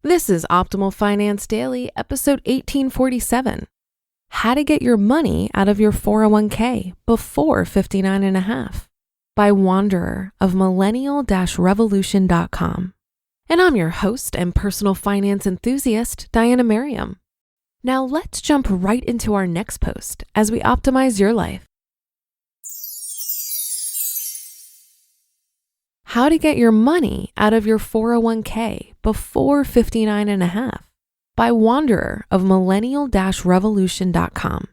This is Optimal Finance Daily, episode 1847. How to get your money out of your 401k before 59 and a half by Wanderer of Millennial-Revolution.com. And I'm your host and personal finance enthusiast, Diana Merriam. Now let's jump right into our next post as we optimize your life. How to get your money out of your 401k before 59 and a half by Wanderer of Millennial-Revolution.com.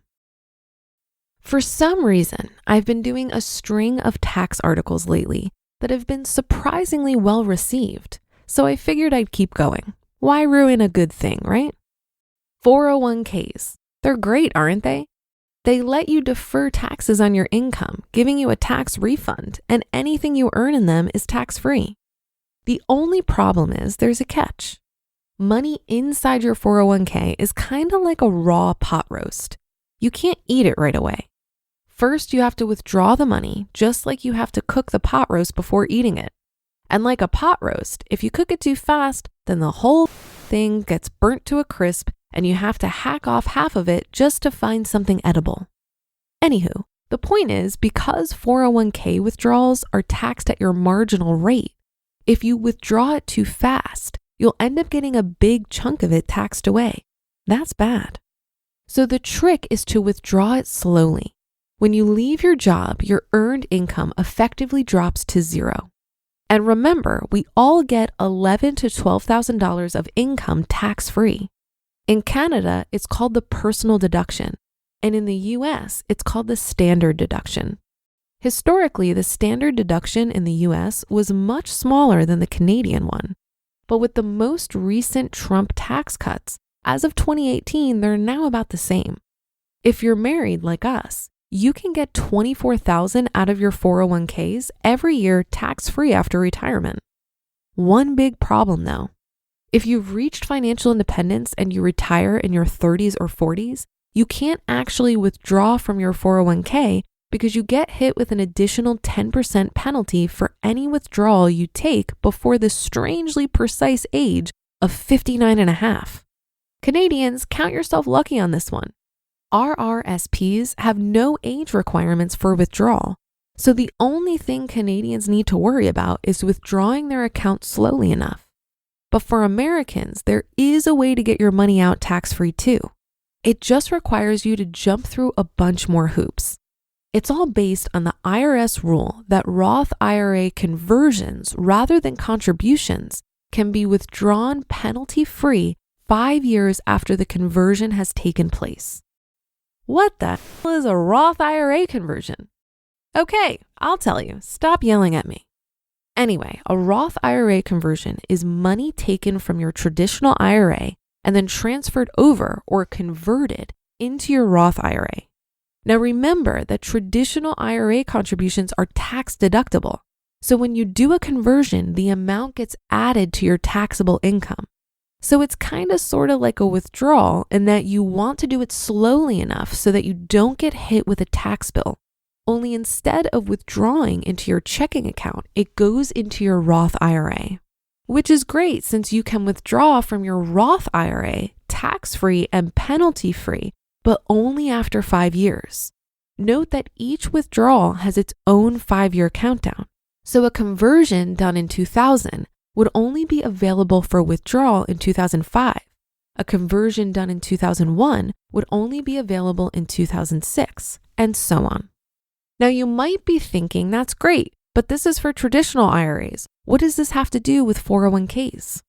For some reason, I've been doing a string of tax articles lately that have been surprisingly well received, so I figured I'd keep going. Why ruin a good thing, right? 401ks. They're great, aren't they? They let you defer taxes on your income, giving you a tax refund, and anything you earn in them is tax-free. The only problem is there's a catch. Money inside your 401k is kind of like a raw pot roast. You can't eat it right away. First, you have to withdraw the money, just like you have to cook the pot roast before eating it. And like a pot roast, if you cook it too fast, then the whole thing gets burnt to a crisp and you have to hack off half of it just to find something edible. Anywho, the point is, because 401k withdrawals are taxed at your marginal rate, if you withdraw it too fast, you'll end up getting a big chunk of it taxed away. That's bad. So the trick is to withdraw it slowly. When you leave your job, your earned income effectively drops to zero. And remember, we all get $11,000 to $12,000 of income tax-free. In Canada, it's called the personal deduction, and in the US, it's called the standard deduction. Historically, the standard deduction in the US was much smaller than the Canadian one, but with the most recent Trump tax cuts, as of 2018, they're now about the same. If you're married like us, you can get $24,000 out of your 401ks every year tax-free after retirement. One big problem though. If you've reached financial independence and you retire in your 30s or 40s, you can't actually withdraw from your 401k because you get hit with an additional 10% penalty for any withdrawal you take before the strangely precise age of 59 and a half. Canadians, count yourself lucky on this one. RRSPs have no age requirements for withdrawal, so the only thing Canadians need to worry about is withdrawing their account slowly enough. But for Americans, there is a way to get your money out tax-free too. It just requires you to jump through a bunch more hoops. It's all based on the IRS rule that Roth IRA conversions rather than contributions can be withdrawn penalty-free 5 years after the conversion has taken place. What the hell is a Roth IRA conversion? Okay, I'll tell you. Stop yelling at me. Anyway, a Roth IRA conversion is money taken from your traditional IRA and then transferred over or converted into your Roth IRA. Now remember that traditional IRA contributions are tax deductible. So when you do a conversion, the amount gets added to your taxable income. So it's kind of sort of like a withdrawal in that you want to do it slowly enough so that you don't get hit with a tax bill. Only instead of withdrawing into your checking account, it goes into your Roth IRA, which is great since you can withdraw from your Roth IRA tax-free and penalty-free, but only after 5 years. Note that each withdrawal has its own 5-year countdown. So a conversion done in 2000 would only be available for withdrawal in 2005. A conversion done in 2001 would only be available in 2006, and so on. Now you might be thinking, that's great, but this is for traditional IRAs. What does this have to do with 401ks?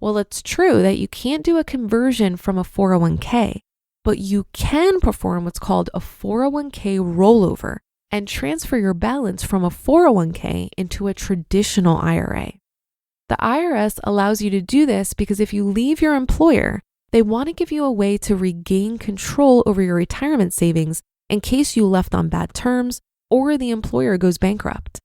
Well, it's true that you can't do a conversion from a 401k, but you can perform what's called a 401k rollover and transfer your balance from a 401k into a traditional IRA. The IRS allows you to do this because if you leave your employer, they want to give you a way to regain control over your retirement savings in case you left on bad terms or the employer goes bankrupt.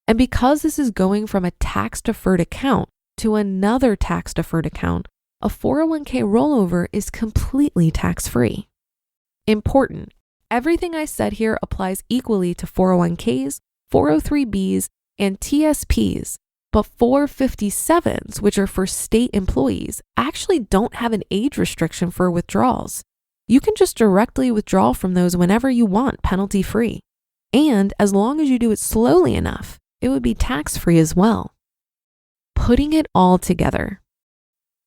And because this is going from a tax-deferred account to another tax-deferred account, a 401k rollover is completely tax-free. Important, everything I said here applies equally to 401ks, 403bs, and TSPs, but 457s, which are for state employees, actually don't have an age restriction for withdrawals. You can just directly withdraw from those whenever you want, penalty-free. And as long as you do it slowly enough, it would be tax-free as well. Putting it all together.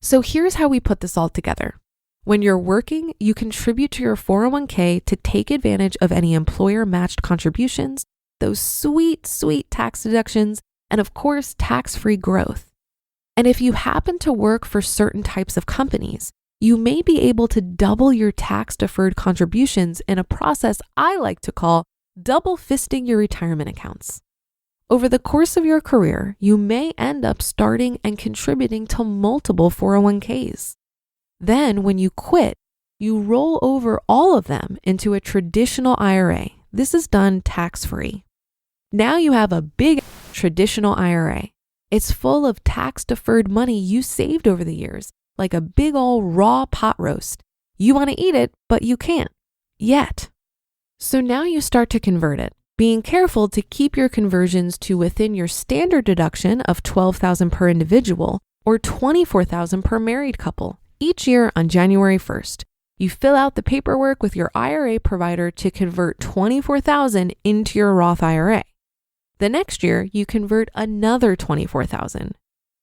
So here's how we put this all together. When you're working, you contribute to your 401k to take advantage of any employer-matched contributions, those sweet, sweet tax deductions, and of course, tax-free growth. And if you happen to work for certain types of companies, you may be able to double your tax-deferred contributions in a process I like to call double fisting your retirement accounts. Over the course of your career, you may end up starting and contributing to multiple 401ks. Then when you quit, you roll over all of them into a traditional IRA. This is done tax-free. Now you have a big traditional IRA. It's full of tax-deferred money you saved over the years, like a big old raw pot roast. You want to eat it, but you can't yet. So now you start to convert it, being careful to keep your conversions to within your standard deduction of $12,000 per individual or $24,000 per married couple each year on January 1st. You fill out the paperwork with your IRA provider to convert $24,000 into your Roth IRA. The next year, you convert another $24,000.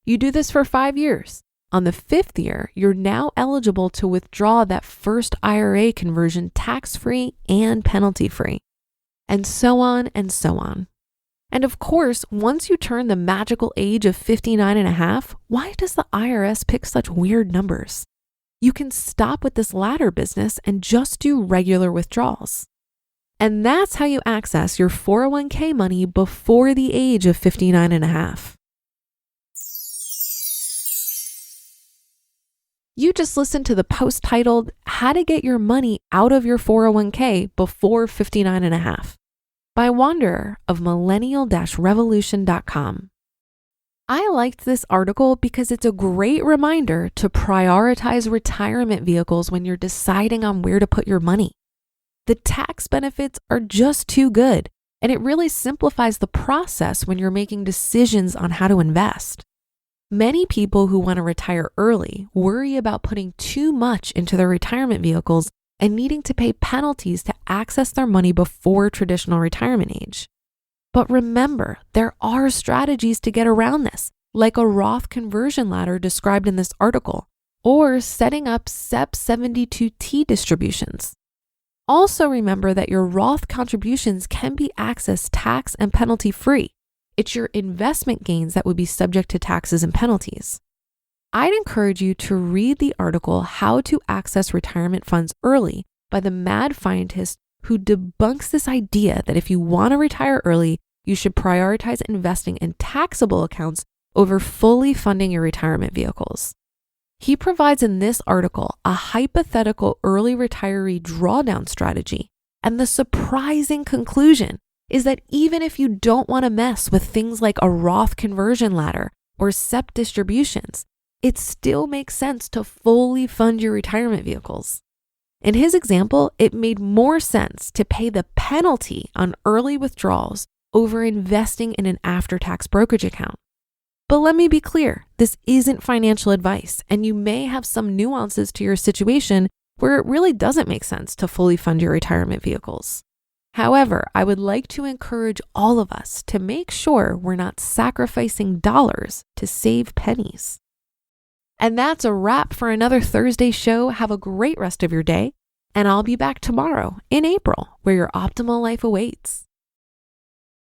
You do this for 5 years. On the 5th year, you're now eligible to withdraw that first IRA conversion tax-free and penalty-free. And so on and so on. And of course, once you turn the magical age of 59 and a half, why does the IRS pick such weird numbers? You can stop with this latter business and just do regular withdrawals. And that's how you access your 401k money before the age of 59 and a half. You just listened to the post titled, How to Get Your Money Out of Your 401k Before 59 and a Half by Wanderer of Millennial-Revolution.com. I liked this article because it's a great reminder to prioritize retirement vehicles when you're deciding on where to put your money. The tax benefits are just too good, and it really simplifies the process when you're making decisions on how to invest. Many people who want to retire early worry about putting too much into their retirement vehicles and needing to pay penalties to access their money before traditional retirement age. But remember, there are strategies to get around this, like a Roth conversion ladder described in this article, or setting up SEP 72T distributions. Also remember that your Roth contributions can be accessed tax and penalty free. It's your investment gains that would be subject to taxes and penalties. I'd encourage you to read the article How to Access Retirement Funds Early by the mad scientist who debunks this idea that if you want to retire early, you should prioritize investing in taxable accounts over fully funding your retirement vehicles. He provides in this article a hypothetical early retiree drawdown strategy, and the surprising conclusion is that even if you don't want to mess with things like a Roth conversion ladder or SEP distributions, it still makes sense to fully fund your retirement vehicles. In his example, it made more sense to pay the penalty on early withdrawals over investing in an after-tax brokerage account. But let me be clear, this isn't financial advice, and you may have some nuances to your situation where it really doesn't make sense to fully fund your retirement vehicles. However, I would like to encourage all of us to make sure we're not sacrificing dollars to save pennies. And that's a wrap for another Thursday show. Have a great rest of your day, and I'll be back tomorrow in April where your optimal life awaits.